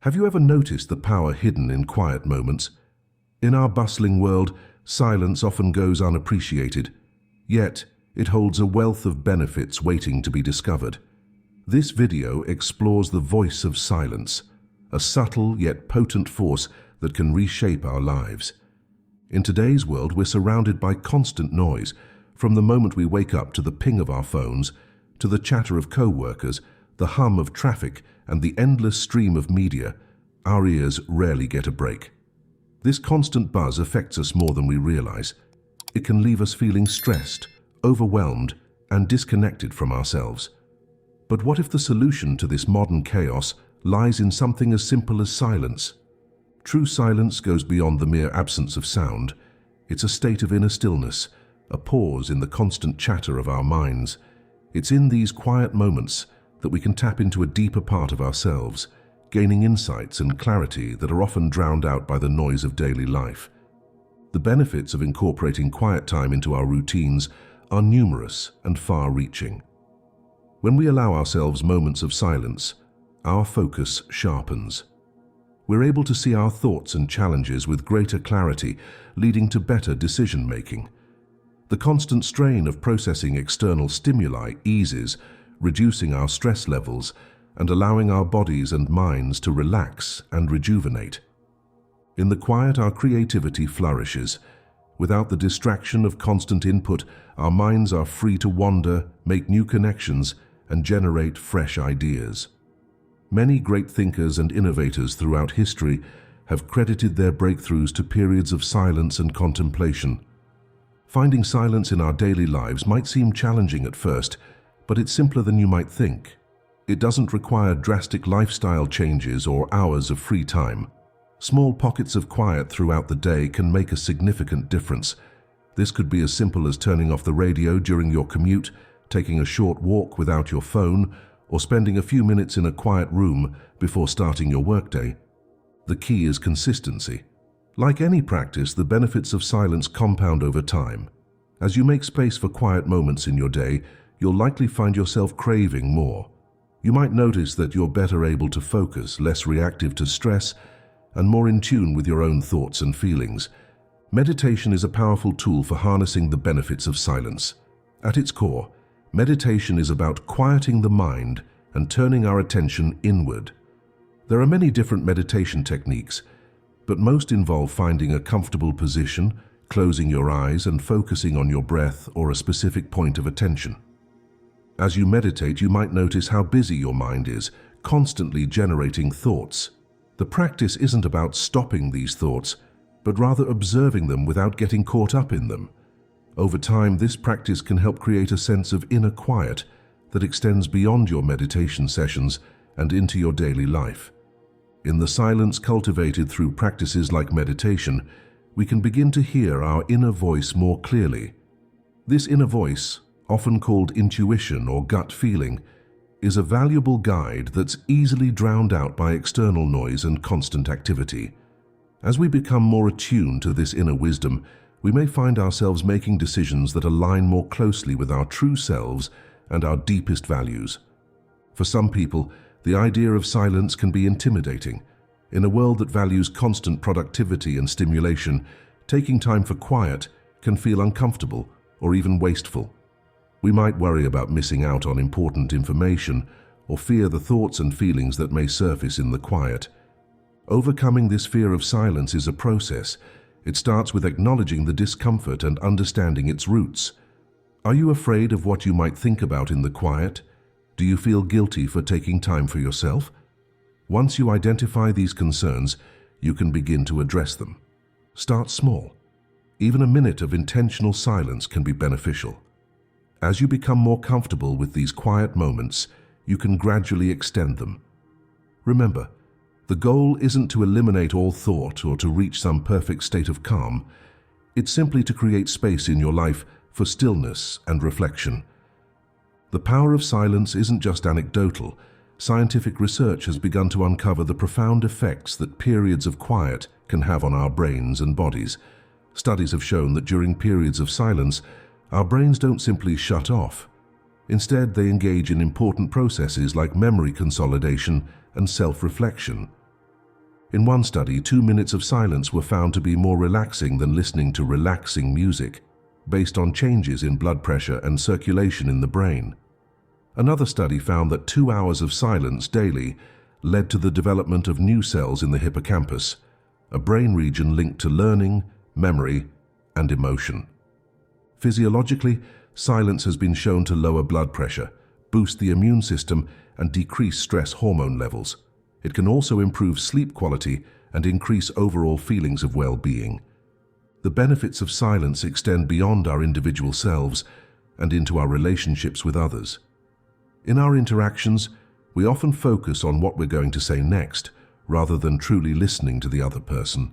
Have you ever noticed the power hidden in quiet moments? In our bustling world, silence often goes unappreciated, yet it holds a wealth of benefits waiting to be discovered. This video explores the voice of silence, a subtle yet potent force that can reshape our lives. In today's world, we're surrounded by constant noise, from the moment we wake up to the ping of our phones, to the chatter of co-workers, the hum of traffic, and the endless stream of media. Our ears rarely get a break. This constant buzz affects us more than we realize. It can leave us feeling stressed, overwhelmed, and disconnected from ourselves. But what if the solution to this modern chaos lies in something as simple as silence? True silence goes beyond the mere absence of sound. It's a state of inner stillness, a pause in the constant chatter of our minds. It's in these quiet moments that we can tap into a deeper part of ourselves, gaining insights and clarity that are often drowned out by the noise of daily life. The benefits of incorporating quiet time into our routines are numerous and far-reaching. When we allow ourselves moments of silence, our focus sharpens. We're able to see our thoughts and challenges with greater clarity, leading to better decision-making. The constant strain of processing external stimuli eases, reducing our stress levels and allowing our bodies and minds to relax and rejuvenate. In the quiet, our creativity flourishes. Without the distraction of constant input, our minds are free to wander, make new connections, and generate fresh ideas. Many great thinkers and innovators throughout history have credited their breakthroughs to periods of silence and contemplation. Finding silence in our daily lives might seem challenging at first, but it's simpler than you might think. It doesn't require drastic lifestyle changes or hours of free time. Small pockets of quiet throughout the day can make a significant difference. This could be as simple as turning off the radio during your commute, taking a short walk without your phone, or spending a few minutes in a quiet room before starting your workday. The key is consistency. Like any practice, the benefits of silence compound over time. As you make space for quiet moments in your day, you'll likely find yourself craving more. You might notice that you're better able to focus, less reactive to stress, and more in tune with your own thoughts and feelings. Meditation is a powerful tool for harnessing the benefits of silence. At its core, meditation is about quieting the mind and turning our attention inward. There are many different meditation techniques, but most involve finding a comfortable position, closing your eyes, and focusing on your breath or a specific point of attention. As you meditate, you might notice how busy your mind is, constantly generating thoughts. The practice isn't about stopping these thoughts, but rather observing them without getting caught up in them. Over time, this practice can help create a sense of inner quiet that extends beyond your meditation sessions and into your daily life. In the silence cultivated through practices like meditation, we can begin to hear our inner voice more clearly. This inner voice, often called intuition or gut feeling, is a valuable guide that's easily drowned out by external noise and constant activity. As we become more attuned to this inner wisdom, we may find ourselves making decisions that align more closely with our true selves and our deepest values. For some people, the idea of silence can be intimidating. In a world that values constant productivity and stimulation, taking time for quiet can feel uncomfortable or even wasteful. We might worry about missing out on important information or fear the thoughts and feelings that may surface in the quiet. Overcoming this fear of silence is a process. It starts with acknowledging the discomfort and understanding its roots. Are you afraid of what you might think about in the quiet? Do you feel guilty for taking time for yourself? Once you identify these concerns, you can begin to address them. Start small. Even a minute of intentional silence can be beneficial. As you become more comfortable with these quiet moments, you can gradually extend them. Remember, the goal isn't to eliminate all thought or to reach some perfect state of calm. It's simply to create space in your life for stillness and reflection. The power of silence isn't just anecdotal. Scientific research has begun to uncover the profound effects that periods of quiet can have on our brains and bodies. Studies have shown that during periods of silence, our brains don't simply shut off. Instead, they engage in important processes like memory consolidation and self-reflection. In one study, 2 minutes of silence were found to be more relaxing than listening to relaxing music, based on changes in blood pressure and circulation in the brain. Another study found that 2 hours of silence daily led to the development of new cells in the hippocampus, a brain region linked to learning, memory, and emotion. Physiologically, silence has been shown to lower blood pressure, boost the immune system, and decrease stress hormone levels. It can also improve sleep quality and increase overall feelings of well-being. The benefits of silence extend beyond our individual selves and into our relationships with others. In our interactions, we often focus on what we're going to say next, rather than truly listening to the other person.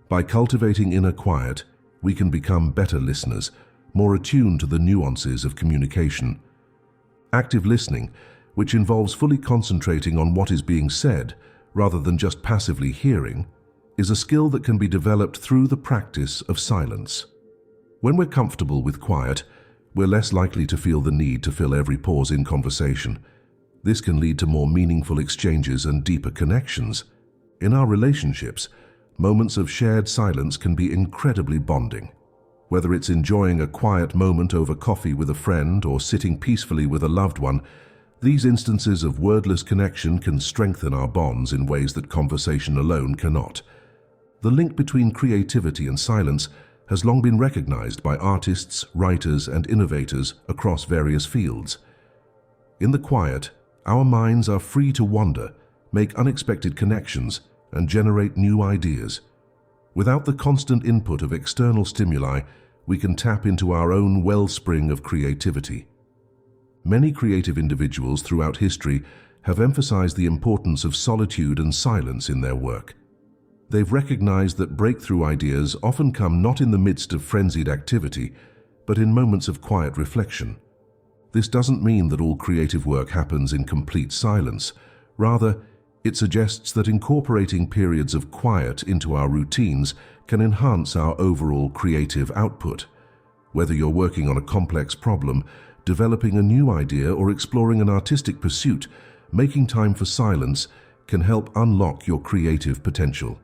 By cultivating inner quiet, we can become better listeners, more attuned to the nuances of communication. Active listening, which involves fully concentrating on what is being said, rather than just passively hearing, is a skill that can be developed through the practice of silence. When we're comfortable with quiet, we're less likely to feel the need to fill every pause in conversation. This can lead to more meaningful exchanges and deeper connections. In our relationships, moments of shared silence can be incredibly bonding. Whether it's enjoying a quiet moment over coffee with a friend or sitting peacefully with a loved one, these instances of wordless connection can strengthen our bonds in ways that conversation alone cannot. The link between creativity and silence has long been recognized by artists, writers, and innovators across various fields. In the quiet, our minds are free to wander, make unexpected connections, and generate new ideas. Without the constant input of external stimuli, we can tap into our own wellspring of creativity. Many creative individuals throughout history have emphasized the importance of solitude and silence in their work. They've recognized that breakthrough ideas often come not in the midst of frenzied activity, but in moments of quiet reflection. This doesn't mean that all creative work happens in complete silence. Rather, it suggests that incorporating periods of quiet into our routines can enhance our overall creative output. Whether you're working on a complex problem, developing a new idea, or exploring an artistic pursuit, making time for silence can help unlock your creative potential.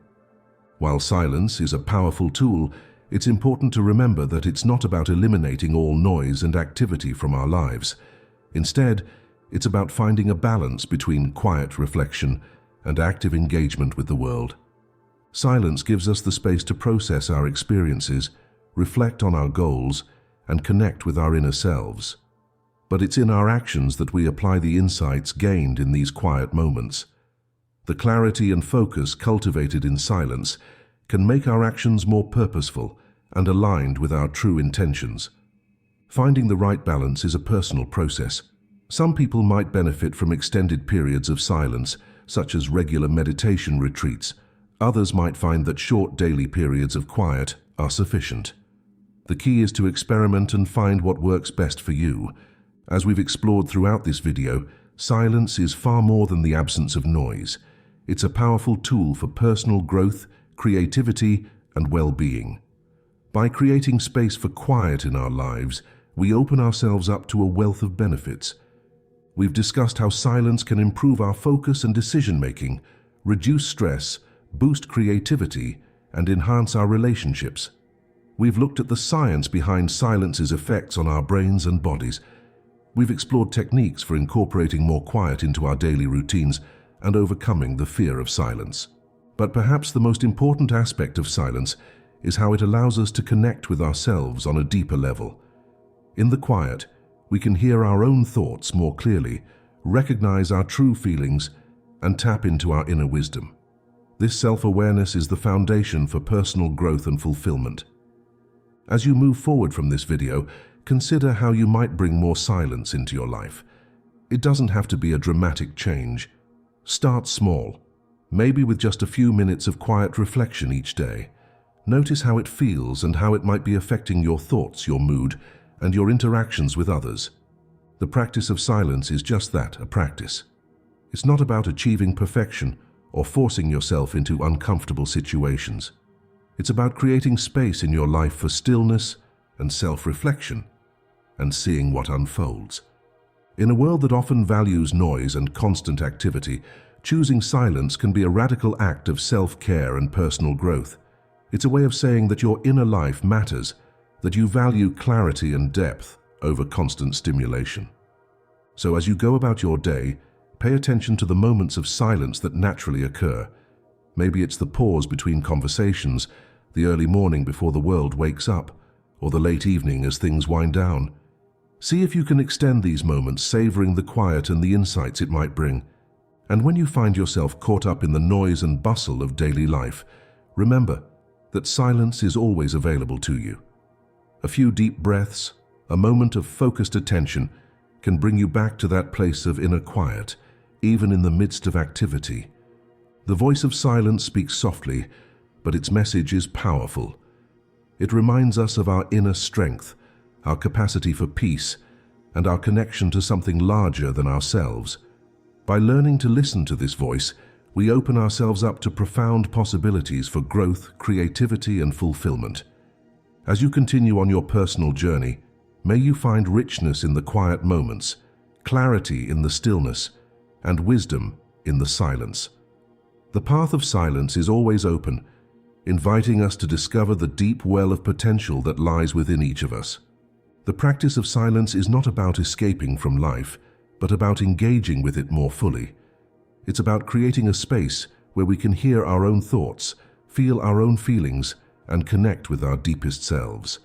While silence is a powerful tool, it's important to remember that it's not about eliminating all noise and activity from our lives. Instead, it's about finding a balance between quiet reflection and active engagement with the world. Silence gives us the space to process our experiences, reflect on our goals, and connect with our inner selves. But it's in our actions that we apply the insights gained in these quiet moments. The clarity and focus cultivated in silence can make our actions more purposeful and aligned with our true intentions. Finding the right balance is a personal process. Some people might benefit from extended periods of silence, such as regular meditation retreats. Others might find that short daily periods of quiet are sufficient. The key is to experiment and find what works best for you. As we've explored throughout this video, silence is far more than the absence of noise. It's a powerful tool for personal growth, creativity, and well-being. By creating space for quiet in our lives, we open ourselves up to a wealth of benefits. We've discussed how silence can improve our focus and decision-making, reduce stress, boost creativity, and enhance our relationships. We've looked at the science behind silence's effects on our brains and bodies. We've explored techniques for incorporating more quiet into our daily routines and overcoming the fear of silence. But perhaps the most important aspect of silence is how it allows us to connect with ourselves on a deeper level. In the quiet, we can hear our own thoughts more clearly, recognize our true feelings, and tap into our inner wisdom. This self-awareness is the foundation for personal growth and fulfillment. As you move forward from this video, consider how you might bring more silence into your life. It doesn't have to be a dramatic change. Start small, maybe with just a few minutes of quiet reflection each day. Notice how it feels and how it might be affecting your thoughts, your mood, and your interactions with others. The practice of silence is just that, a practice. It's not about achieving perfection or forcing yourself into uncomfortable situations. It's about creating space in your life for stillness and self-reflection, and seeing what unfolds. In a world that often values noise and constant activity, Choosing silence can be a radical act of self-care and personal growth. It's a way of saying that your inner life matters, that you value clarity and depth over constant stimulation. So as you go about your day, pay attention to the moments of silence that naturally occur. Maybe it's the pause between conversations, the early morning before the world wakes up, or the late evening as things wind down. See if you can extend these moments, savoring the quiet and the insights it might bring. And when you find yourself caught up in the noise and bustle of daily life, remember that silence is always available to you. A few deep breaths, a moment of focused attention, can bring you back to that place of inner quiet, even in the midst of activity. The voice of silence speaks softly, but its message is powerful. It reminds us of our inner strength, our capacity for peace, and our connection to something larger than ourselves. By learning to listen to this voice, we open ourselves up to profound possibilities for growth, creativity, and fulfillment. As you continue on your personal journey, may you find richness in the quiet moments, clarity in the stillness, and wisdom in the silence. The path of silence is always open, inviting us to discover the deep well of potential that lies within each of us. The practice of silence is not about escaping from life, but about engaging with it more fully. It's about creating a space where we can hear our own thoughts, feel our own feelings, and connect with our deepest selves.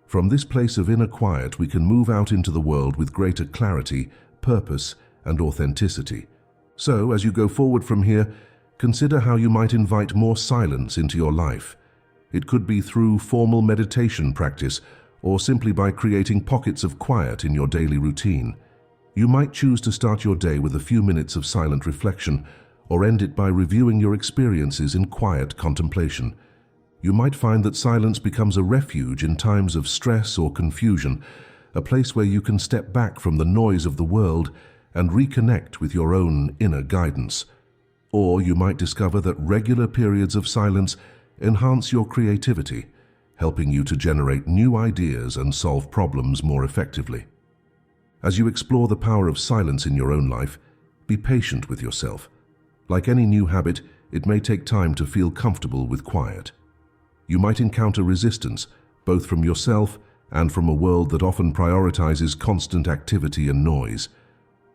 From this place of inner quiet, we can move out into the world with greater clarity, purpose, and authenticity. So, as you go forward from here, consider how you might invite more silence into your life. It could be through formal meditation practice, or simply by creating pockets of quiet in your daily routine. You might choose to start your day with a few minutes of silent reflection, or end it by reviewing your experiences in quiet contemplation. You might find that silence becomes a refuge in times of stress or confusion, a place where you can step back from the noise of the world and reconnect with your own inner guidance. Or you might discover that regular periods of silence enhance your creativity, helping you to generate new ideas and solve problems more effectively. As you explore the power of silence in your own life, be patient with yourself. Like any new habit, it may take time to feel comfortable with quiet. You might encounter resistance, both from yourself and from a world that often prioritizes constant activity and noise.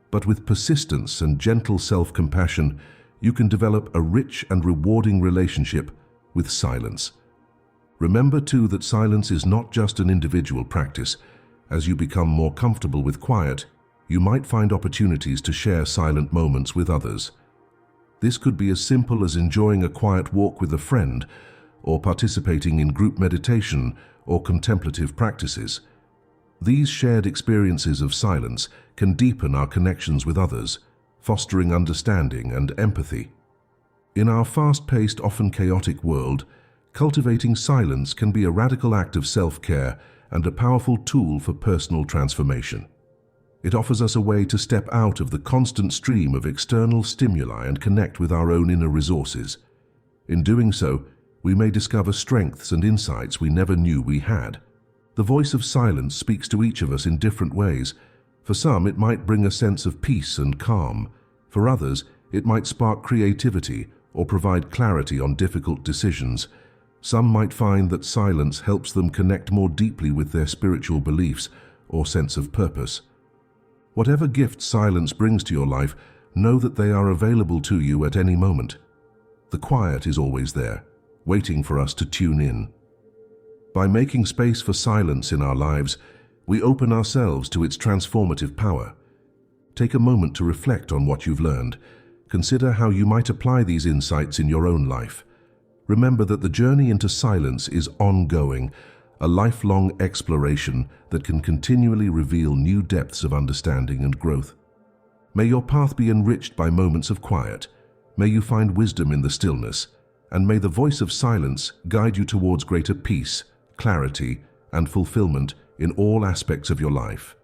But with persistence and gentle self-compassion, you can develop a rich and rewarding relationship with silence. Remember too that silence is not just an individual practice. As you become more comfortable with quiet, you might find opportunities to share silent moments with others. This could be as simple as enjoying a quiet walk with a friend, or participating in group meditation or contemplative practices. These shared experiences of silence can deepen our connections with others, fostering understanding and empathy. In our fast-paced, often chaotic world, cultivating silence can be a radical act of self-care and a powerful tool for personal transformation. It offers us a way to step out of the constant stream of external stimuli and connect with our own inner resources. In doing so, we may discover strengths and insights we never knew we had. The voice of silence speaks to each of us in different ways. For some, it might bring a sense of peace and calm. For others, it might spark creativity or provide clarity on difficult decisions. Some might find that silence helps them connect more deeply with their spiritual beliefs or sense of purpose. Whatever gift silence brings to your life, know that they are available to you at any moment. The quiet is always there, waiting for us to tune in. By making space for silence in our lives, we open ourselves to its transformative power. Take a moment to reflect on what you've learned. Consider how you might apply these insights in your own life. Remember that the journey into silence is ongoing, a lifelong exploration that can continually reveal new depths of understanding and growth. May your path be enriched by moments of quiet. May you find wisdom in the stillness, and may the voice of silence guide you towards greater peace, clarity, and fulfillment in all aspects of your life.